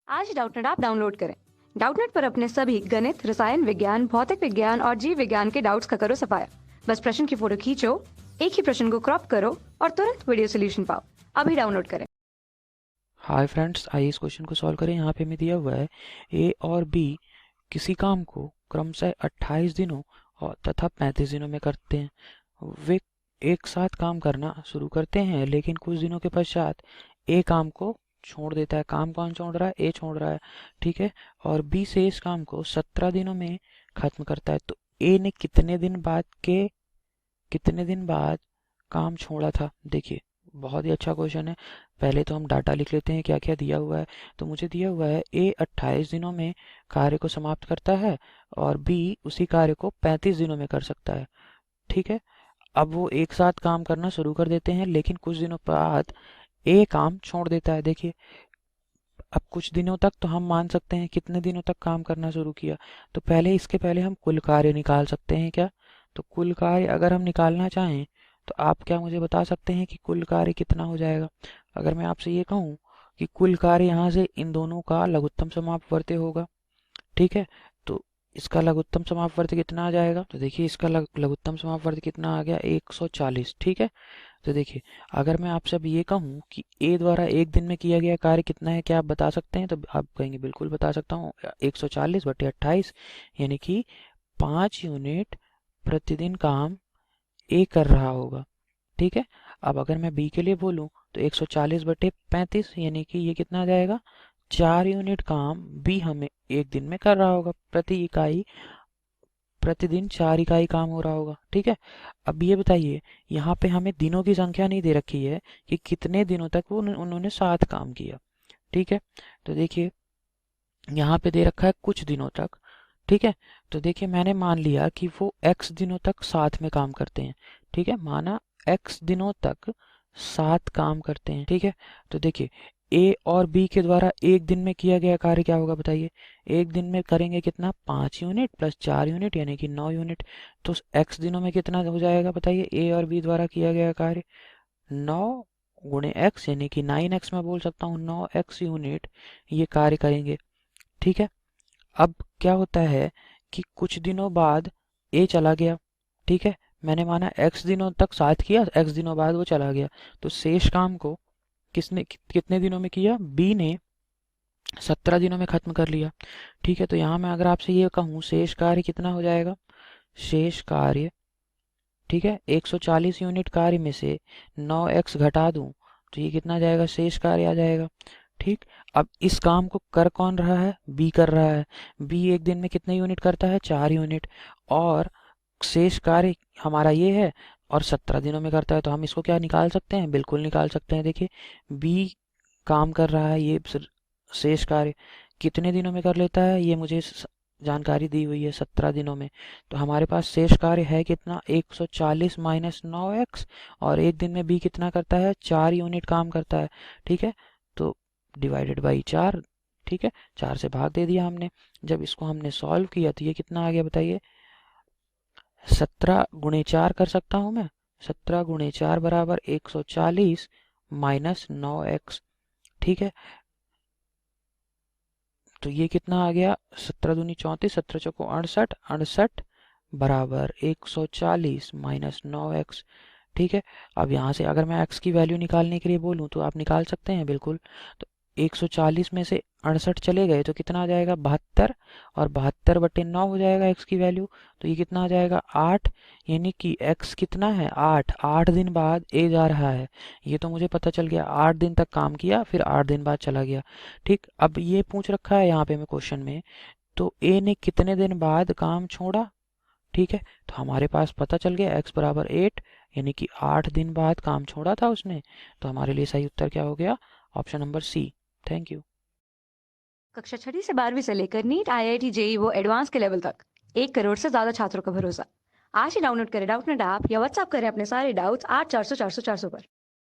आज Doubtnut app download करें। Doubtnut पर अपने सभी गणित, रसायन विज्ञान, भौतिक विज्ञान और जीव विज्ञान के डाउट्स का करो सफाया। बस प्रश्न की फोटो खींचो, एक ही प्रश्न को क्रॉप करो और तुरंत वीडियो सोल्यूशन पाओ। अभी डाउनलोड करें। हाय फ्रेंड्स, आइए इस क्वेश्चन को सॉल्व करें। यहाँ पे हमें दिया हुआ है ए और बी किसी काम को क्रमशः 28 दिनों और तथा 35 दिनों में करते हैं। वे एक साथ काम करना शुरू करते हैं, लेकिन कुछ दिनों के पश्चात ए काम को छोड़ देता है। काम कौन छोड़ रहा है? ए छोड़ रहा है, ठीक है। और बी से इस काम को 17 दिनों में खत्म करता है। तो ए ने कितने दिन बाद काम छोड़ा था? देखिए, बहुत ही अच्छा क्वेश्चन है। पहले तो हम डाटा लिख लेते हैं, क्या क्या दिया हुआ है। तो मुझे दिया हुआ है ए 28 दिनों में कार्य को समाप्त करता है और बी उसी कार्य को 35 दिनों में कर सकता है, ठीक है। अब वो एक साथ काम करना शुरू कर देते हैं, लेकिन कुछ दिनों बाद ए काम छोड़ देता है। देखिए, अब कुछ दिनों तक तो हम मान सकते हैं, कितने दिनों तक काम करना शुरू किया। तो इसके पहले हम कुल कार्य निकाल सकते हैं क्या? तो कुल कार्य अगर हम निकालना चाहें तो आप क्या मुझे बता सकते हैं कि कुल कार्य कितना हो जाएगा? अगर मैं आपसे ये कहूँ कि कुल कार्य यहाँ से इन दोनों का लघुत्तम समापवर्ती होगा, ठीक है। तो इसका लघुत्तम समापवर्ती कितना आ जाएगा? तो देखिए, इसका लघुत्तम समापवर्ती कितना आ गया? 140, ठीक है। तो देखिए, अगर मैं आपसे अब ये कहूँ कि ए द्वारा एक दिन में किया गया कार्य कितना है, क्या आप बता सकते हैं? तो आप कहेंगे बिल्कुल बता सकता हूँ। 140/28, यानी कि 5 यूनिट प्रतिदिन काम ए कर रहा होगा, ठीक है। अब अगर मैं बी के लिए बोलूँ तो 140/35, यानी कि ये कितना आ जाएगा? 4 यूनिट काम बी हमें एक दिन में कर रहा होगा। प्रतिदिन 4 इकाई काम हो रहा होगा, ठीक है। अब ये बताइए, यहाँ पे हमें दिनों की संख्या नहीं दे रखी है कि कितने दिनों तक वो उन्होंने साथ काम किया, ठीक है। तो देखिए, यहाँ पे दे रखा है कुछ दिनों तक, ठीक है। तो देखिए, मैंने मान लिया कि वो x दिनों तक साथ में काम करते हैं, ठीक है। माना x दिनों तक साथ काम करते हैं, ठीक है। तो देखिए, ए और बी के द्वारा एक दिन में किया गया कार्य क्या होगा बताइए? एक दिन में करेंगे कितना? 5 यूनिट प्लस 4 यूनिट, यानी कि 9 यूनिट। तो x दिनों में कितना हो जाएगा बताइए? ए और बी द्वारा किया गया कार्य 9 गुणे x, यानी कि 9x। मैं बोल सकता हूँ 9x यूनिट ये कार्य करेंगे, ठीक है। अब क्या होता है कि कुछ दिनों बाद ए चला गया, ठीक है। मैंने माना x दिनों तक साथ किया, x दिनों बाद वो चला गया। तो शेष काम को कितने दिनों में किया? बी ने 17 दिनों में खत्म कर लिया, ठीक है। तो यहाँ मैं अगर आपसे ये कहूँ शेष कार्य कितना हो जाएगा? शेष कार्य, ठीक है, 140 यूनिट कार्य में से 9x घटा दूं तो ये कितना जाएगा? शेष कार्य आ जाएगा, ठीक। अब इस काम को कर कौन रहा है? बी कर रहा है। बी एक दिन में कितने यूनिट करता है? 4 यूनिट। और शेष कार्य हमारा ये है और 17 दिनों में करता है। तो हम इसको क्या निकाल सकते हैं? बिल्कुल निकाल सकते हैं। देखिए, बी काम कर रहा है, ये शेष कार्य कितने दिनों में कर लेता है? ये मुझे जानकारी दी हुई है 17 दिनों में। तो हमारे पास शेष कार्य है कितना? 140 माइनस 9x। और एक दिन में बी कितना करता है? 4 यूनिट काम करता है, ठीक है। तो डिवाइडेड बाई 4, ठीक है, 4 से भाग दे दिया हमने। जब इसको हमने सॉल्व किया तो ये कितना आ गया बताइए? 17 गुणे 4 कर सकता हूँ मैं। 17 गुणे 4 बराबर 140 माइनस 9x, ठीक है। तो ये कितना आ गया? 17 दूनी 34, 17 चौको 68, 68 बराबर 140 माइनस 9x, ठीक है। अब यहाँ से अगर मैं x की वैल्यू निकालने के लिए बोलूँ तो आप निकाल सकते हैं बिल्कुल। तो 140 में से 68 चले गए तो कितना आ जाएगा? 72। और 72/9 हो जाएगा x की वैल्यू। तो ये कितना आ जाएगा? 8। यानी कि x कितना है? 8। 8 दिन बाद ए जा रहा है, ये तो मुझे पता चल गया। 8 दिन तक काम किया, फिर 8 दिन बाद चला गया, ठीक। अब ये पूछ रखा है यहाँ पे मैं क्वेश्चन में, तो ए ने कितने दिन बाद काम छोड़ा, ठीक है। तो हमारे पास पता चल गया x बराबर 8, यानी कि 8 दिन बाद काम छोड़ा था उसने। तो हमारे लिए सही उत्तर क्या हो गया? Option number C. Thank you. कक्षा 6 से 12वीं से लेकर नीट, IIT, जेई वो एडवांस के लेवल तक 1 करोड़ से ज्यादा छात्रों का भरोसा। आज ही डाउनलोड करें डाउटनेट ऐप या व्हाट्सएप करें अपने सारे डाउट्स 8400 400 400 पर।